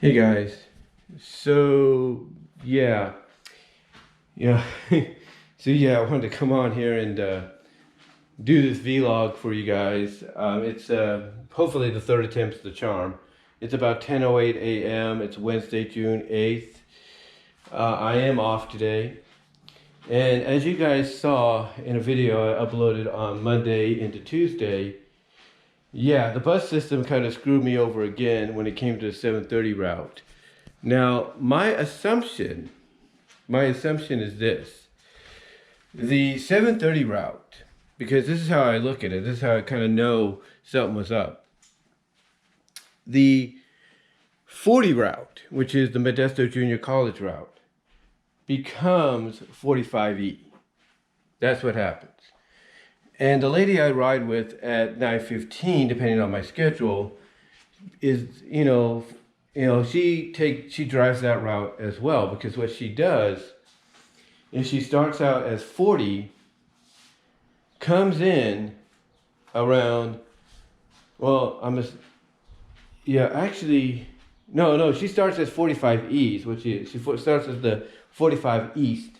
Hey guys, so yeah, yeah, I wanted to come on here and do this vlog for you guys. It's hopefully the third attempt at the charm. It's about 10:08 a.m. It's Wednesday, June 8th. I am off today, and as you guys saw in a video I uploaded on Monday into Tuesday, yeah, the bus system kind of screwed me over again when it came to the 7:30 route. Now, my assumption is this. The 7:30 route, because this is how I look at it, this is how I kind of know something was up. The 40 route, which is the Modesto Junior College route, becomes 45E. That's what happens. And the lady I ride with at 9:15, depending on my schedule, is, she drives that route as well, because what she does is she starts out as 40, comes in around, well, actually, no, she starts as 45 East, which is, she starts as the 45 East,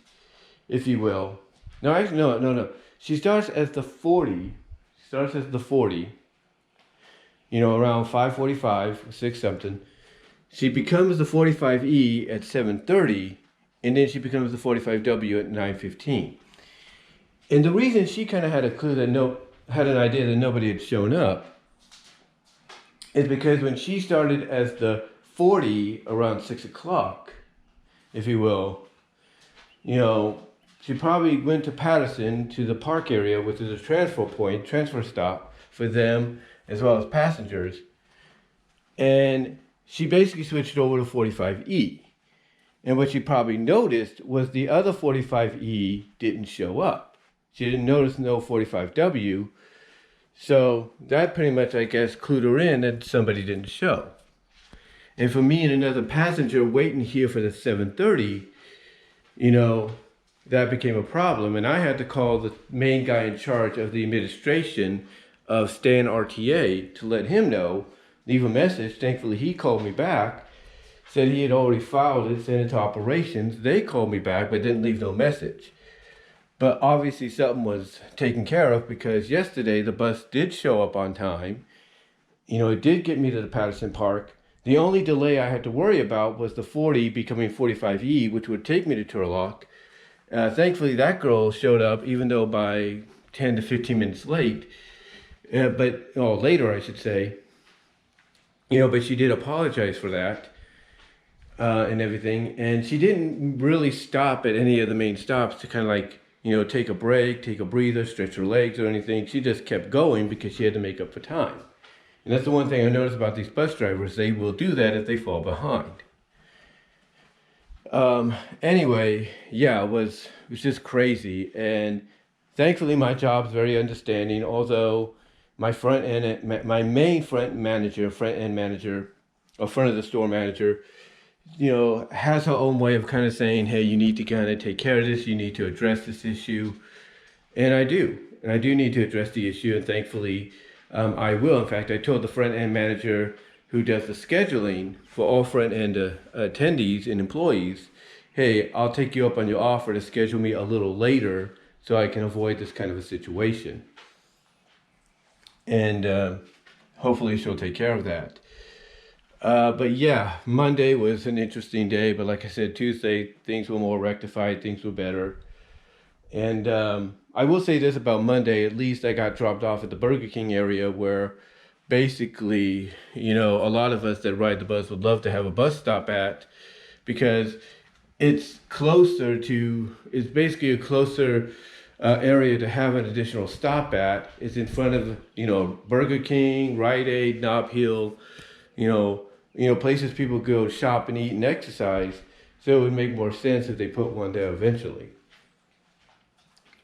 if you will. No, actually, no. She starts as the 40, around 5:45, 6 something. She becomes the 45E at 7:30, and then she becomes the 45W at 9:15. And the reason she kind of had an idea that nobody had shown up is because when she started as the 40 around 6 o'clock, if you will, she probably went to Patterson to the park area, which is a transfer stop for them as well as passengers. And she basically switched over to 45E. And what she probably noticed was the other 45E didn't show up. She didn't notice no 45W. So that pretty much, I guess, clued her in that somebody didn't show. And for me and another passenger waiting here for the 7:30, that became a problem. And I had to call the main guy in charge of the administration of Stan RTA to let him know, leave a message. Thankfully, he called me back, said he had already filed it, sent it to operations. They called me back, but didn't leave no message. But obviously something was taken care of, because yesterday the bus did show up on time. It did get me to the Patterson Park. The only delay I had to worry about was the 40 becoming 45E, which would take me to Turlock. Thankfully, that girl showed up, even though by 10 to 15 minutes late. Later, I should say. But she did apologize for that and everything. And she didn't really stop at any of the main stops to kind of take a break, take a breather, stretch her legs or anything. She just kept going because she had to make up for time. And that's the one thing I noticed about these bus drivers. They will do that if they fall behind. Anyway, yeah, it was just crazy. And thankfully, my job's very understanding, although my main front end manager, or front of the store manager, has her own way of kind of saying, hey, you need to kind of take care of this, you need to address this issue. And I do need to address the issue, and thankfully, I will. In fact, I told the front end manager who does the scheduling for all front end attendees and employees, hey, I'll take you up on your offer to schedule me a little later so I can avoid this kind of a situation. And hopefully she'll take care of that. But yeah, Monday was an interesting day. But like I said, Tuesday, things were more rectified. Things were better. And I will say this about Monday. At least I got dropped off at the Burger King area, where basically, a lot of us that ride the bus would love to have a bus stop at, because it's basically a closer area to have an additional stop at. It's in front of, Burger King, Rite Aid, Nob Hill, places people go shop and eat and exercise. So it would make more sense if they put one there eventually.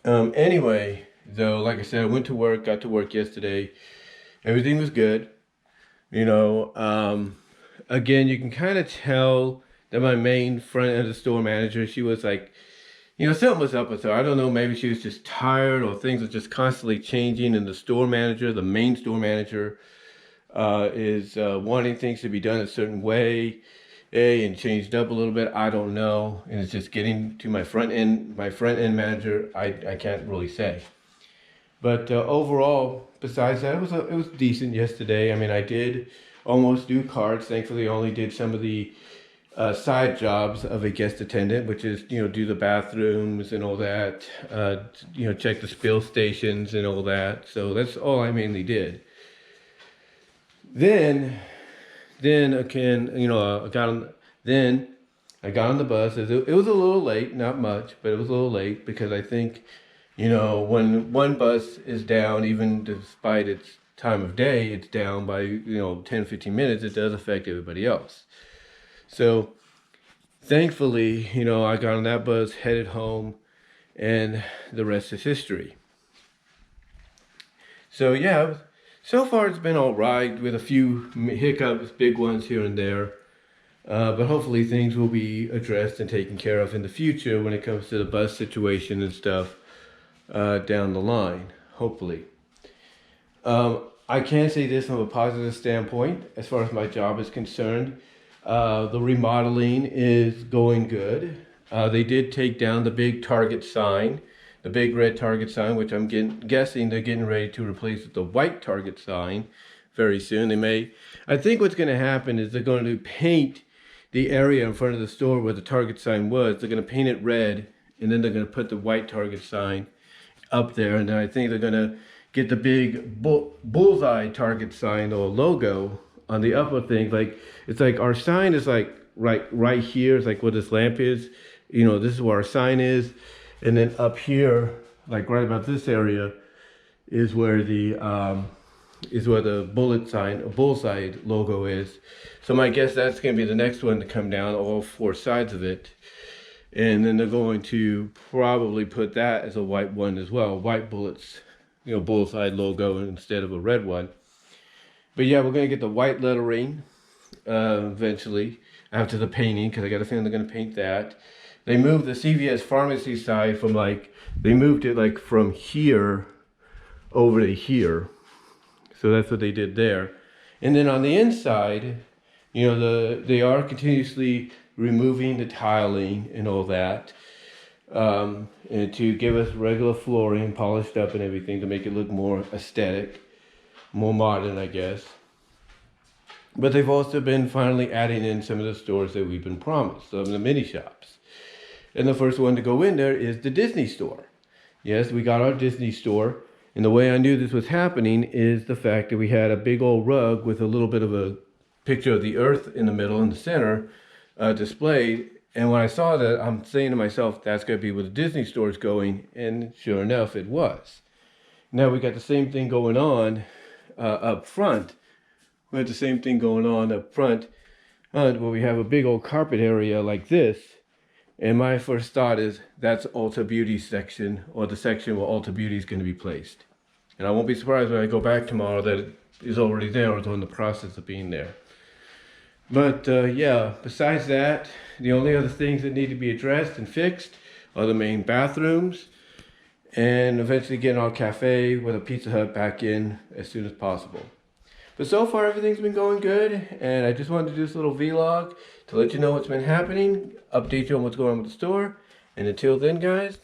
Anyway, though, like I said, I got to work yesterday. Everything was good. Again, you can kind of tell that my main front end of the store manager, she was like, something was up with her. I don't know, maybe she was just tired, or things were just constantly changing. And the main store manager, is wanting things to be done a certain way. and changed up a little bit. I don't know. And it's just getting to my front end manager. I can't really say. But overall, besides that, it was decent yesterday. I mean, I did almost do cards. Thankfully, I only did some of the side jobs of a guest attendant, which is, do the bathrooms and all that, check the spill stations and all that. So that's all I mainly did. Then again, I got on the bus. It was a little late, not much, but it was a little late because I think, when one bus is down, even despite its time of day, it's down by, 10, 15 minutes, it does affect everybody else. So thankfully, I got on that bus, headed home, and the rest is history. So yeah, so far it's been all right with a few hiccups, big ones here and there. But hopefully things will be addressed and taken care of in the future when it comes to the bus situation and stuff down the line, hopefully. I can say this from a positive standpoint as far as my job is concerned. The remodeling is going good. They did take down the big Target sign, the big red Target sign, which I'm guessing they're getting ready to replace with the white Target sign very soon. I think what's going to happen is they're going to paint the area in front of the store where the Target sign was. They're going to paint it red, and then they're going to put the white Target sign up there. And then I think they're going to get the big bullseye Target sign or logo on the upper thing. It's like our sign is like right here. It's like where this lamp is. This is where our sign is. And then up here, like right about this area, is where the bullseye logo is. So my guess that's going to be the next one to come down, all four sides of it. And then they're going to probably put that as a white one as well, white bullets, bullseye logo instead of a red one. But yeah, we're going to get the white lettering eventually after the painting, because I got a feeling they're going to paint that. They moved the CVS pharmacy side they moved it from here over to here. So that's what they did there. And then on the inside, they are continuously removing the tiling and all that, and to give us regular flooring, polished up and everything to make it look more aesthetic, more modern, I guess. But they've also been finally adding in some of the stores that we've been promised, some of the mini shops. And the first one to go in there is the Disney store. Yes, we got our Disney store. And the way I knew this was happening is the fact that we had a big old rug with a little bit of a picture of the earth in the middle, in the center, displayed. And when I saw that, I'm saying to myself, that's going to be where the Disney store is going. And sure enough, it was. Now we got the same thing going on up front. We had the same thing going on up front where we have a big old carpet area like this. And my first thought is that's Ulta Beauty section, or the section where Ulta Beauty is going to be placed. And I won't be surprised when I go back tomorrow that it is already there or is in the process of being there. But yeah, besides that, the only other things that need to be addressed and fixed are the main bathrooms, and eventually getting our cafe with a Pizza Hut back in as soon as possible. But so far everything's been going good, and I just wanted to do this little vlog to let you know what's been happening, update you on what's going on with the store, and until then guys,